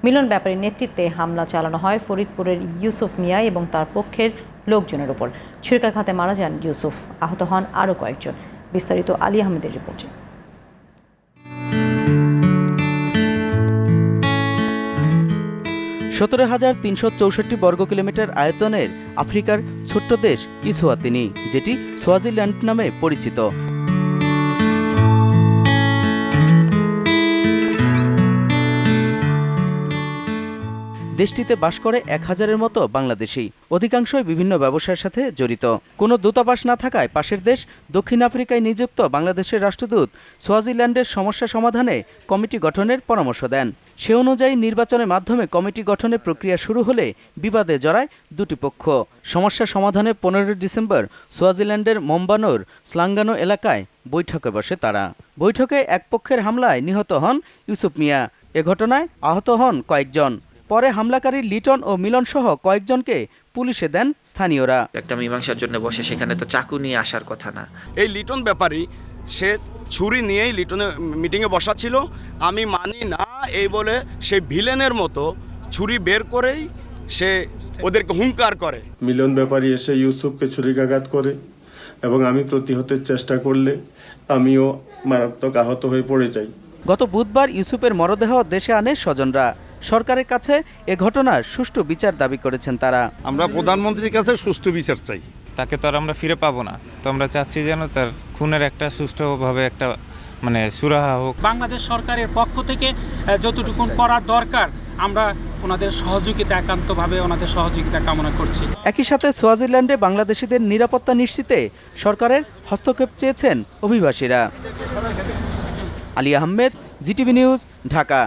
মিলন ব্যাপারীর নেতৃত্বে হামলা চালানো হয় ফরিদপুরের ইউসুফ মিয়া এবং তার পক্ষের লোকজনের উপর। ছুরিকাঘাতে মারা যান ইউসুফ, আহত হন আরও কয়েকজন। বিস্তারিত আলী আহমেদের রিপোর্টে। 17,364 বর্গ কিলোমিটার আয়তনের আফ্রিকার ছোট্ট দেশ ইসওয়াতিনি, যেটি সোয়াজিল্যান্ড নামে পরিচিত। দেশটিতে বাস করে 1000-এর মতো বাংলাদেশি, অধিকাংশই বিভিন্ন ব্যবসার সাথে জড়িত। কোনো দূতাবাস না থাকায় পাশের দেশ দক্ষিণ আফ্রিকায় নিযুক্ত বাংলাদেশের রাষ্ট্রদূত সোয়াজিল্যান্ডের সমস্যা সমাধানে কমিটি গঠনের পরামর্শ দেন। সে অনুযায়ী নির্বাচনের মাধ্যমে কমিটি গঠনের প্রক্রিয়া শুরু হলে বিবাদে জড়ায় দুটি পক্ষ। সমস্যা সমাধানে 15 ডিসেম্বর সোয়াজিল্যান্ডের মম্বানোর স্লাঙ্গানো এলাকায় বৈঠকে বসে তারা। বৈঠকে এক পক্ষের হামলায় নিহত হন ইউসুফ মিয়া। এ ঘটনায় আহত হন কয়েকজন। পরে হামলাকারী লিটন ও মিলন সহ কয়েকজনকে পুলিশে দেন স্থানীয়রা। একটা মীমাংসার জন্য বসে, সেখানে তো চাকু নিয়ে আসার কথা না। এই লিটন ব্যাপারী সে ছুরি নিয়েই লিটনের মিটিংয়ে বসা ছিল। আমি মানি না এই বলে সে ভিলেনের মতো ছুরি বের করেই সে ওদেরকে হুঙ্কার করে। মিলন ব্যাপারী এসে ইউসুফকে ছুরিকাঘাত করে এবং আমি প্রতিহতের চেষ্টা করলে আমিও মারাত্মক আহত হয়ে পড়ে যাই। গত বুধবার ইউসুফের মরদেহ দেশে আনে স্বজনরা। সরকারের কাছে এ ঘটনার সুষ্ঠু বিচার দাবি করেছেন তারা। আমরা প্রধানমন্ত্রীর কাছে সুষ্ঠু বিচার চাই। তাকে তো আর আমরা ফিরে পাবো না, তো আমরা চাচ্ছি যেন তার খুনের একটা সুষ্ঠুভাবে একটা সুরাহা হোক। বাংলাদেশ সরকারের পক্ষ থেকে যতটুকু করার দরকার আমরা ওনাদের সহযোগিতা, একান্তভাবে ওনাদের সহযোগিতা কামনা করছি। একই সাথে সোয়াজিল্যান্ডে বাংলাদেশিদের নিরাপত্তা নিশ্চিতে সরকারের হস্তক্ষেপ চেয়েছেন অভিবাসীরা। Ali Ahmed, GTV news, Dhaka.